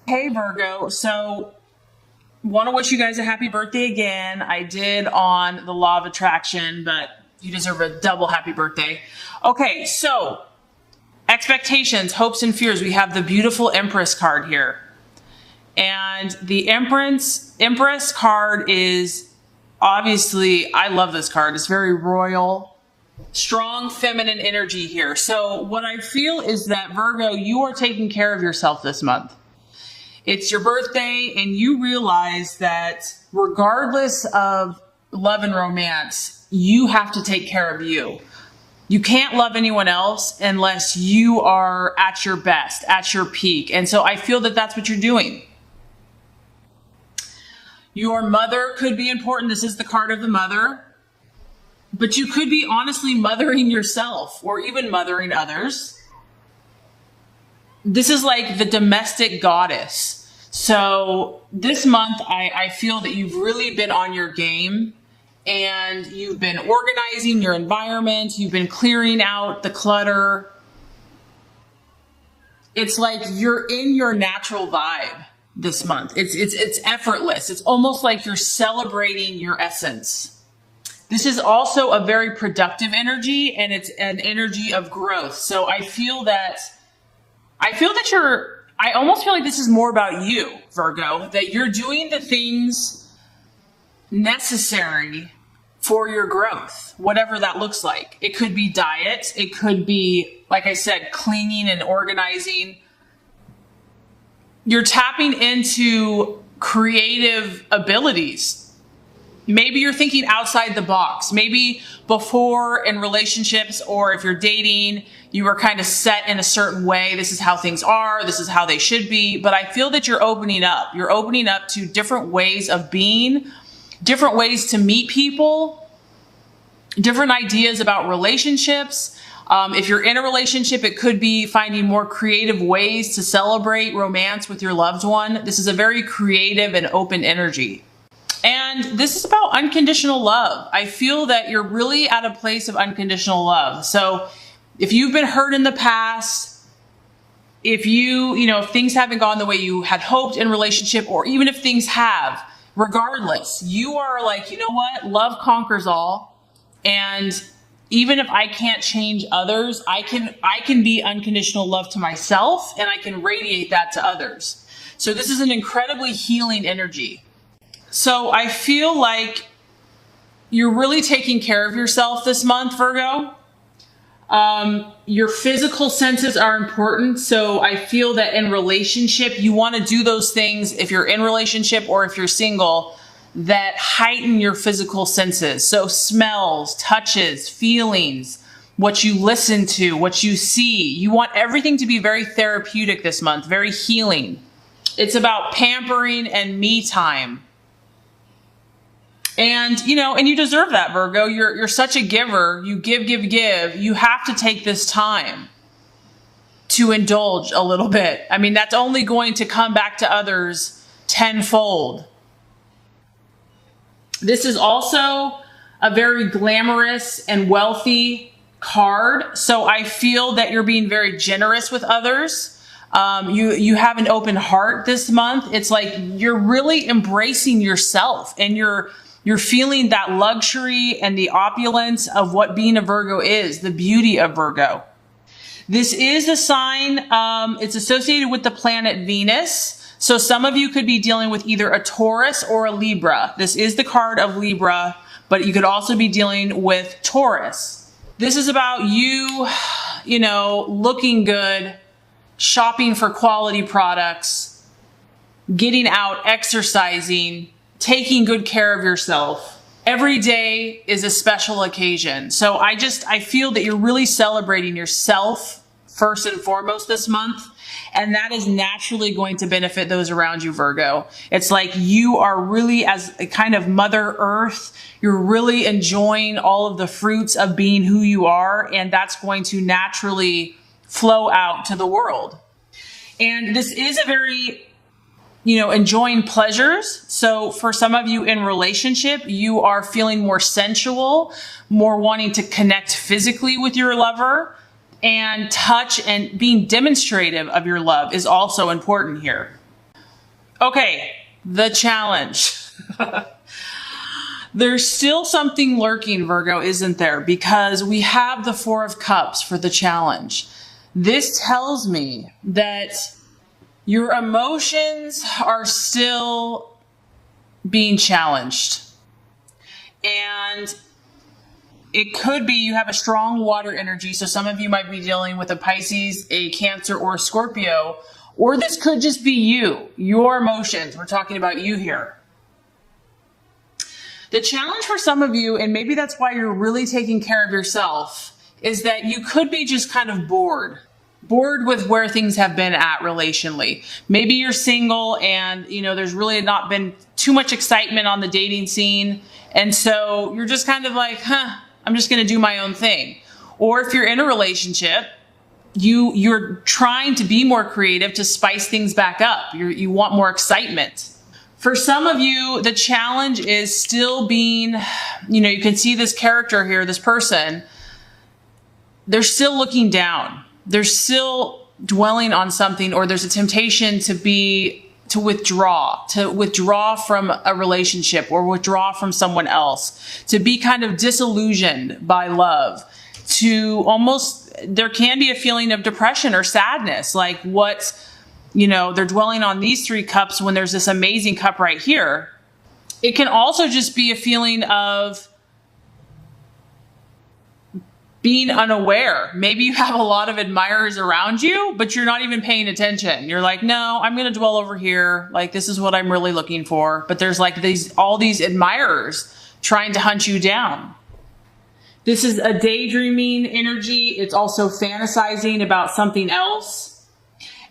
Hey Virgo, so want to wish you guys a happy birthday again. I did on the law of attraction, but you deserve a double happy birthday. Okay, so expectations, hopes, and fears. We have the beautiful Empress card here. And the Empress card is obviously, I love this card. It's very royal, strong feminine energy here. So what I feel is that Virgo, you are taking care of yourself this month. It's your birthday, and you realize that regardless of love and romance, you have to take care of you. You can't love anyone else unless you are at your best, at your peak. And so I feel that that's what you're doing. Your mother could be important. This is the card of the mother. But you could be honestly mothering yourself or even mothering others. This is like the domestic goddess. So this month, I feel that you've really been on your game and you've been organizing your environment. You've been clearing out the clutter. It's like you're in your natural vibe this month. It's effortless. It's almost like you're celebrating your essence. This is also a very productive energy, and it's an energy of growth. So I almost feel like this is more about you, Virgo, that you're doing the things necessary for your growth, whatever that looks like. It could be diet. It could be, like I said, cleaning and organizing. You're tapping into creative abilities. Maybe you're thinking outside the box. Maybe before in relationships or if you're dating, you were kind of set in a certain way. This is how things are. This is how they should be. But I feel that you're opening up. You're opening up to different ways of being, different ways to meet people, different ideas about relationships. If you're in a relationship, it could be finding more creative ways to celebrate romance with your loved one. This is a very creative and open energy. And this is about unconditional love. I feel that you're really at a place of unconditional love. So if you've been hurt in the past, if if things haven't gone the way you had hoped in relationship, or even if things have, regardless, you are like, you know what? Love conquers all. And even if I can't change others, I can be unconditional love to myself, and I can radiate that to others. So this is an incredibly healing energy. So I feel like you're really taking care of yourself this month, Virgo. Your physical senses are important. So I feel that in relationship, you want to do those things if you're in relationship or if you're single that heighten your physical senses. So smells, touches, feelings, what you listen to, what you see. You want everything to be very therapeutic this month, very healing. It's about pampering and me time. And you deserve that, Virgo. You're such a giver. You give. You have to take this time to indulge a little bit. I mean, that's only going to come back to others tenfold. This is also a very glamorous and wealthy card. So I feel that you're being very generous with others. You have an open heart this month. It's like you're really embracing yourself, and you're feeling that luxury and the opulence of what being a Virgo is, the beauty of Virgo. This is a sign, it's associated with the planet Venus. So some of you could be dealing with either a Taurus or a Libra. This is the card of Libra, but you could also be dealing with Taurus. This is about you, looking good, shopping for quality products, getting out, exercising, taking good care of yourself. Every day is a special occasion. So I feel that you're really celebrating yourself first and foremost this month. And that is naturally going to benefit those around you, Virgo. It's like you are really, as a kind of Mother Earth, you're really enjoying all of the fruits of being who you are. And that's going to naturally flow out to the world. And this is a very enjoying pleasures. So for some of you in relationship, you are feeling more sensual, more wanting to connect physically with your lover, and touch and being demonstrative of your love is also important here. Okay, the challenge. There's still something lurking, Virgo, isn't there? Because we have the Four of Cups for the challenge. This tells me that your emotions are still being challenged. And it could be you have a strong water energy. So some of you might be dealing with a Pisces, a Cancer, or a Scorpio. Or this could just be you, your emotions. We're talking about you here. The challenge for some of you, and maybe that's why you're really taking care of yourself, is that you could be just kind of bored with where things have been at relationally. Maybe you're single and, there's really not been too much excitement on the dating scene. And so you're just kind of like, I'm just going to do my own thing. Or if you're in a relationship, you're trying to be more creative to spice things back up. You want more excitement. For some of you, the challenge is still being, you can see this character here, this person, they're still looking down. They're still dwelling on something, or there's a temptation to withdraw from a relationship or withdraw from someone else, to be kind of disillusioned by love, there can be a feeling of depression or sadness, like they're dwelling on these three cups when there's this amazing cup right here. It can also just be a feeling of being unaware. Maybe you have a lot of admirers around you, but you're not even paying attention. You're like, no, I'm going to dwell over here. Like, this is what I'm really looking for. But there's like all these admirers trying to hunt you down. This is a daydreaming energy. It's also fantasizing about something else.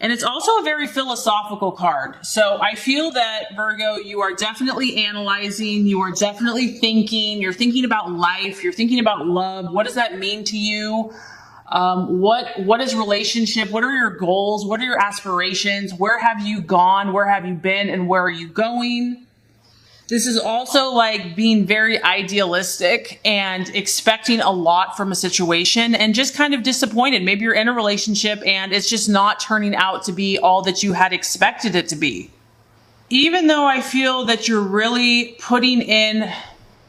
And it's also a very philosophical card. So I feel that, Virgo, you are definitely analyzing. You are definitely thinking. You're thinking about life. You're thinking about love. What does that mean to you? What is relationship? What are your goals? What are your aspirations? Where have you gone? Where have you been? And where are you going? This is also like being very idealistic and expecting a lot from a situation and just kind of disappointed. Maybe you're in a relationship and it's just not turning out to be all that you had expected it to be. Even though I feel that you're really putting in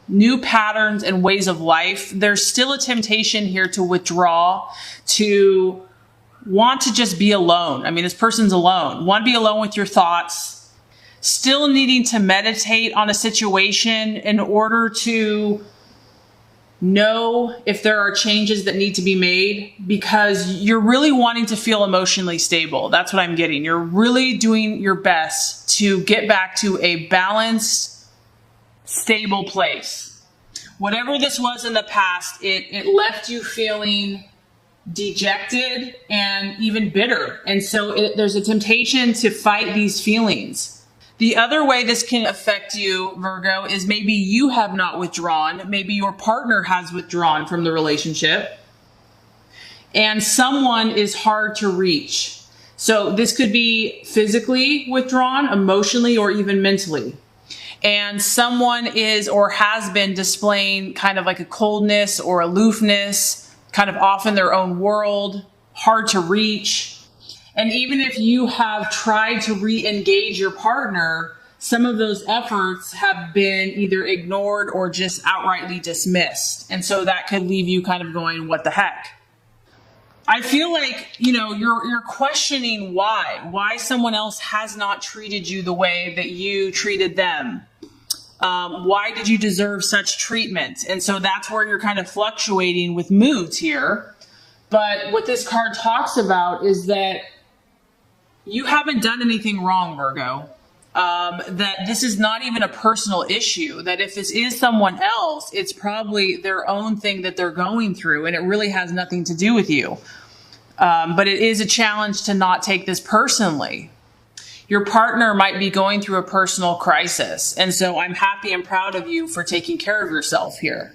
new patterns and ways of life, there's still a temptation here to withdraw, to want to just be alone. I mean, this person's alone. Want to be alone with your thoughts. Still needing to meditate on a situation in order to know if there are changes that need to be made, because you're really wanting to feel emotionally stable. That's what I'm getting. You're really doing your best to get back to a balanced, stable place. Whatever this was in the past, it left you feeling dejected and even bitter. And so there's a temptation to fight these feelings. The other way this can affect you, Virgo, is maybe you have not withdrawn. Maybe your partner has withdrawn from the relationship and someone is hard to reach. So this could be physically withdrawn, emotionally, or even mentally. And someone is or has been displaying kind of like a coldness or aloofness, kind of off in their own world, hard to reach. And even if you have tried to re-engage your partner, some of those efforts have been either ignored or just outrightly dismissed. And so that could leave you kind of going, what the heck? I feel like, you're questioning why someone else has not treated you the way that you treated them. Why did you deserve such treatment? And so that's where you're kind of fluctuating with moods here. But what this card talks about is that you haven't done anything wrong, Virgo. That this is not even a personal issue. That if this is someone else, it's probably their own thing that they're going through, and it really has nothing to do with you. But it is a challenge to not take this personally. Your partner might be going through a personal crisis, and so I'm happy and proud of you for taking care of yourself here.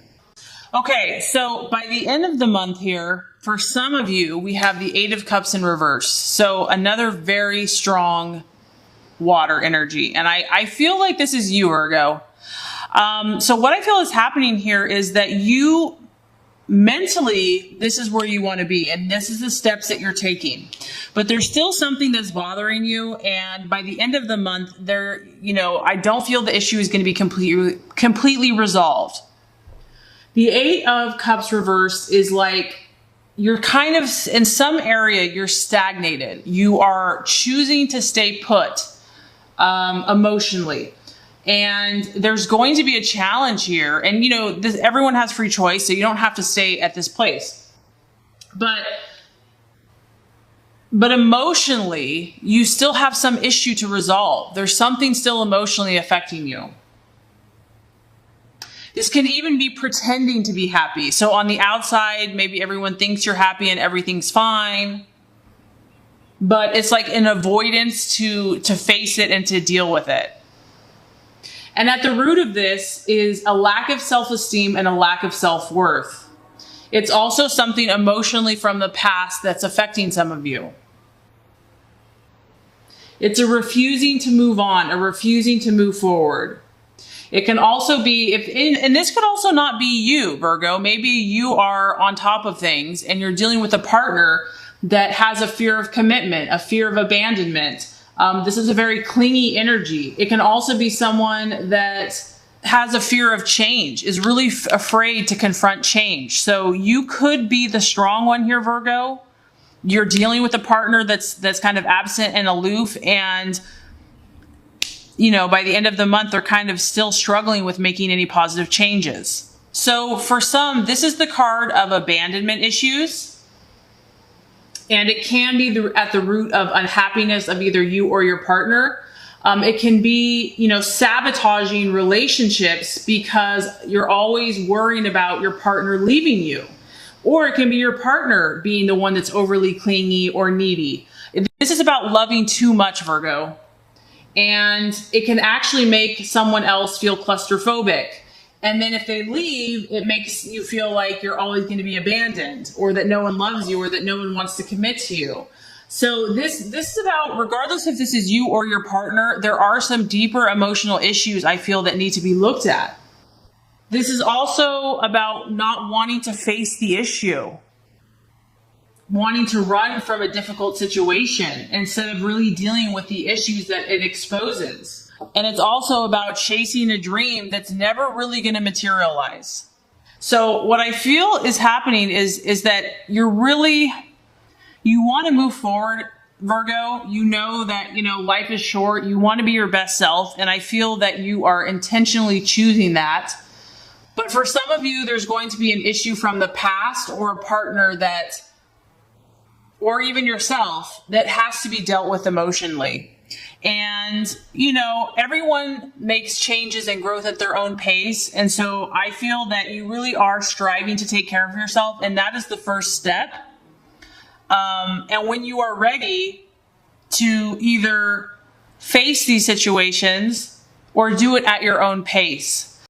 Okay, so by the end of the month here, for some of you, we have the Eight of Cups in reverse. So another very strong water energy. And I feel like this is you, Virgo. So what I feel is happening here is that you mentally, this is where you want to be, and this is the steps that you're taking. But there's still something that's bothering you, and by the end of the month, I don't feel the issue is going to be completely resolved. The Eight of Cups reversed is like you're kind of, in some area, you're stagnated. You are choosing to stay put emotionally. And there's going to be a challenge here. And, everyone has free choice, so you don't have to stay at this place. But emotionally, you still have some issue to resolve. There's something still emotionally affecting you. This can even be pretending to be happy. So on the outside, maybe everyone thinks you're happy and everything's fine. But it's like an avoidance to face it and to deal with it. And at the root of this is a lack of self-esteem and a lack of self-worth. It's also something emotionally from the past that's affecting some of you. It's a refusing to move on, a refusing to move forward. It can also be, and this could also not be you, Virgo. Maybe you are on top of things and you're dealing with a partner that has a fear of commitment, a fear of abandonment. This is a very clingy energy. It can also be someone that has a fear of change, is really afraid to confront change. So you could be the strong one here, Virgo. You're dealing with a partner that's kind of absent and aloof, and by the end of the month, they're kind of still struggling with making any positive changes. So for some, this is the card of abandonment issues. And it can be at the root of unhappiness of either you or your partner. It can be, sabotaging relationships because you're always worrying about your partner leaving you. Or it can be your partner being the one that's overly clingy or needy. This is about loving too much, Virgo. And it can actually make someone else feel claustrophobic. And then if they leave, it makes you feel like you're always going to be abandoned, or that no one loves you, or that no one wants to commit to you. So this is about, regardless if this is you or your partner, there are some deeper emotional issues I feel that need to be looked at. This is also about not wanting to face the issue, wanting to run from a difficult situation instead of really dealing with the issues that it exposes. And it's also about chasing a dream that's never really going to materialize. So what I feel is happening is that you want to move forward, Virgo. You know that, life is short. You want to be your best self. And I feel that you are intentionally choosing that. But for some of you, there's going to be an issue from the past, or a partner or even yourself, that has to be dealt with emotionally. And, everyone makes changes and growth at their own pace. And so I feel that you really are striving to take care of yourself. And that is the first step. And when you are ready to either face these situations or do it at your own pace,